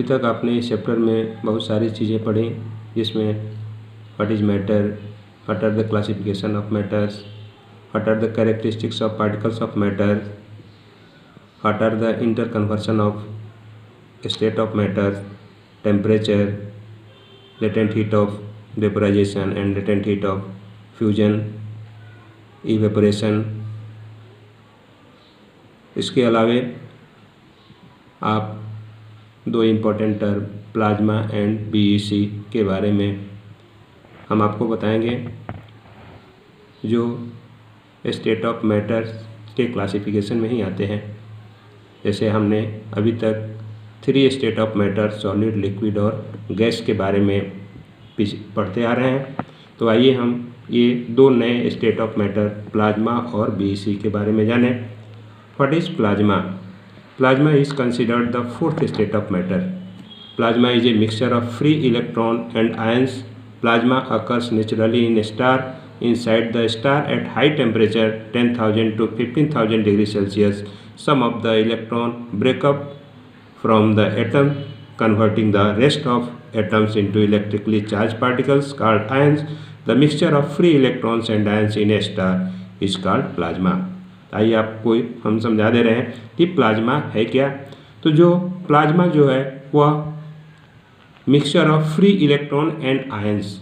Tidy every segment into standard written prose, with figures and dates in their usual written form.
अभी तक आपने इस चैप्टर में बहुत सारी चीज़ें पढ़ी, जिसमें what is matter, what are the classification of matters, what are the characteristics of particles of matter, what are the inter conversion of state of matter, temperature, latent heat of vaporization and latent heat of fusion, evaporation। इसके अलावे आप दो important term plasma and BEC के बारे में हम आपको बताएंगे, जो स्टेट ऑफ मैटर के क्लासिफिकेशन में ही आते हैं। जैसे हमने अभी तक 3 state of matter, solid, liquid और गैस के बारे में पढ़ते आ रहे हैं। तो आइए हम ये 2 नए स्टेट ऑफ मैटर, प्लाज्मा और बीईसी के बारे में जानें। What is plasma? Plasma is considered the 4th state of matter. Plasma is a mixture of free electron and ions. Plasma occurs naturally in a star. Inside the star at high temperature 10,000 to 15,000 degrees Celsius, some of the electron break up from the atom, converting the rest of atoms into electrically charged particles called ions. The mixture of free electrons and ions in a star is called plasma। आइए आपको हम समझा दे रहे हैं कि plasma है क्या। तो जो प्लाज्मा जो है वह mixture of free electron and ions,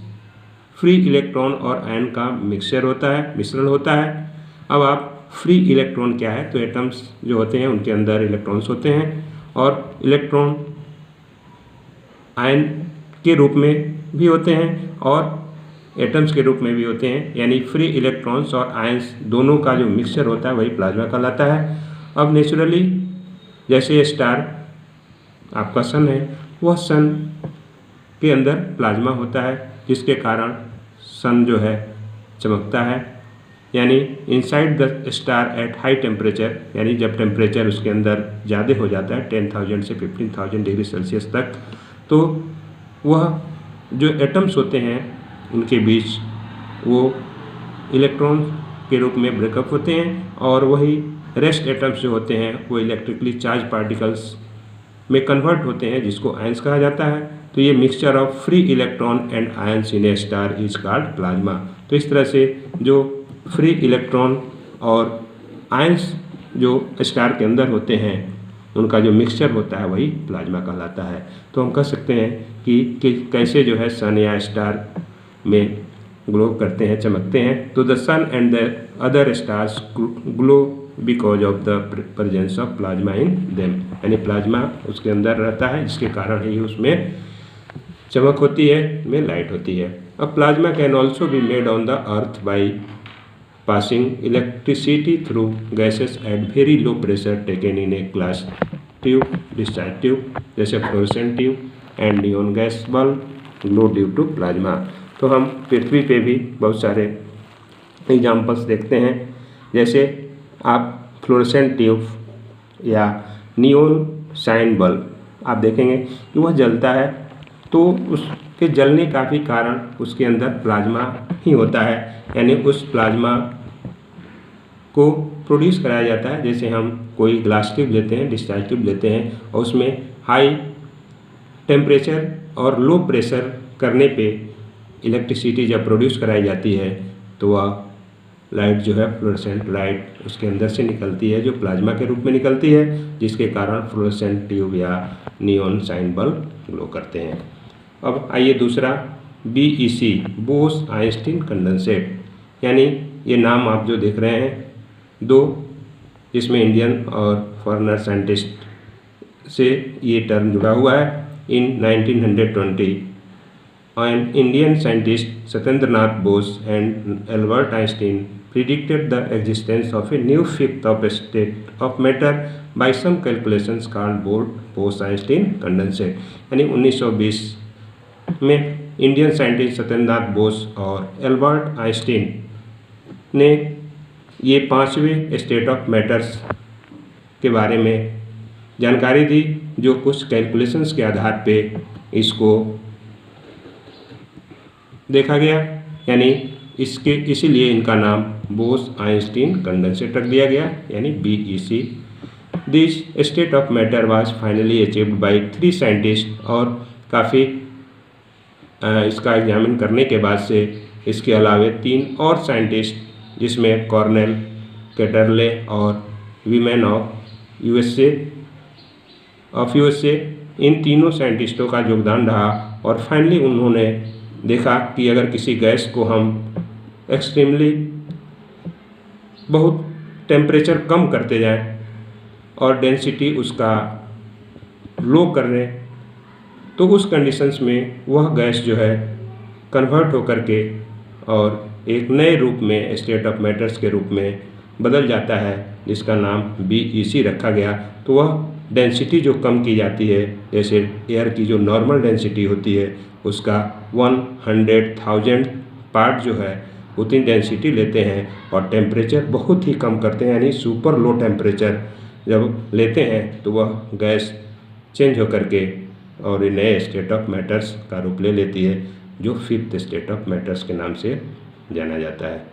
free electron और आयन का मिक्सचर होता है, मिश्रण होता है। अब आप फ्री इलेक्ट्रॉन क्या है, तो एटम्स जो होते हैं उनके अंदर इलेक्ट्रॉन्स होते हैं, और इलेक्ट्रॉन आयन के रूप में भी होते हैं और एटम्स के रूप में भी होते हैं। यानी फ्री इलेक्ट्रॉन्स और आयंस दोनों का जो मिक्सचर होता है वही प्लाज्मा कहलाता है। अब नेचुरली जैसे स्टार आपका सन है, वह सन के अंदर प्लाज्मा होता है, जिसके कारण सन जो है चमकता है। यानी inside the star at high temperature, यानी जब टेम्परेचर उसके अंदर ज़्यादा हो जाता है 10,000 से 15,000 डिग्री सेल्सियस तक, तो वह जो एटम्स होते हैं उनके बीच वो इलेक्ट्रॉन के रूप में ब्रेकअप होते हैं, और वही रेस्ट एटम्स जो होते हैं वो इलेक्ट्रिकली चार्ज पार्टिकल्स में कन्वर्ट होते हैं, जिसको आयंस कहा जाता है। तो ये mixture of free electron and ions in A star is called plasma. तो इस तरह से जो फ्री इलेक्ट्रॉन और आयंस जो स्टार के अंदर होते हैं उनका जो मिक्सचर होता है वही प्लाज्मा कहलाता है। तो हम कह सकते हैं कि कैसे जो है सन या स्टार में ग्लो करते हैं, चमकते हैं। तो the sun and the other stars glow because of the presence of plasma in them, यानी प्लाज्मा उसके अंदर रहता है, जिसके कारण ही उसमें चमक होती है, में लाइट होती है। अब plasma can also be made on the earth by passing electricity through gases at very low pressure taken in a glass tube, discharge tube, जैसे fluorescent tube and neon gas bulb glow due to plasma. तो हम पृथ्वी पे भी बहुत सारे examples देखते हैं। जैसे आप फ्लोरोसेंट ट्यूब या नियॉन साइन बल्ब आप देखेंगे कि वह जलता है, तो उसके जलने का भी कारण उसके अंदर प्लाज्मा ही होता है। यानी उस प्लाज्मा को प्रोड्यूस कराया जाता है। जैसे हम कोई ग्लास ट्यूब लेते हैं, डिस्चार्ज ट्यूब लेते हैं, और उसमें हाई टेम्परेचर और लो प्रेशर करने पे इलेक्ट्रिसिटी जब प्रोड्यूस कराई जाती है, तो वह लाइट जो है फ्लोरोसेंट लाइट उसके अंदर से निकलती है, जो प्लाज्मा के रूप में निकलती है, जिसके कारण फ्लोरोसेंट ट्यूब या नियॉन साइन बल्ब ग्लो करते हैं। अब आइए दूसरा बीईसी, बोस आइंस्टीन कंडेंसेट, यानी ये नाम आप जो देख रहे हैं दो, जिसमें इंडियन और फॉरेनर साइंटिस्ट से ये टर्म जुड़ा हुआ है। इन 1920 an Indian scientist Satyendra Bose and Albert Einstein predicted the existence of a new fifth of a state of matter by some calculations called Bose-Einstein condensate। यानी 1920 में इंडियन साइंटिस्ट सत्येंद्र नाथ बोस और Albert Einstein ने ये 5वें state of matters के बारे में जानकारी दी, जो कुछ कैलकुलेशंस के आधार पे इसको देखा गया। यानी इसीलिए इनका नाम बोस आइंस्टीन कंडेंसेट रख दिया गया, यानी BEC. This state of matter was finally achieved by 3 scientist, और काफ़ी इसका एग्जामिन करने के बाद से इसके अलावे 3 और साइंटिस्ट जिसमें कॉर्नेल, कैटरले और वीमेन ऑफ यूएसए इन तीनों साइंटिस्टों का योगदान रहा। और फाइनली उन्होंने देखा कि अगर किसी गैस को हम एक्सट्रीमली बहुत टेम्परेचर कम करते जाएं और डेंसिटी उसका लो कर दें, तो उस कंडीशंस में वह गैस जो है कन्वर्ट होकर के और एक नए रूप में स्टेट ऑफ मैटर्स के रूप में बदल जाता है, जिसका नाम BEC रखा गया। तो वह डेंसिटी जो कम की जाती है, जैसे एयर की जो नॉर्मल डेंसिटी होती है उसका 100,000 पार्ट जो है उतनी डेंसिटी लेते हैं, और टेम्परेचर बहुत ही कम करते हैं, यानी सुपर लो टेम्परेचर जब लेते हैं तो वह गैस चेंज होकर के और नए स्टेट ऑफ मैटर्स का रूप ले लेती है, जो 5th स्टेट ऑफ मैटर्स के नाम से जाना जाता है।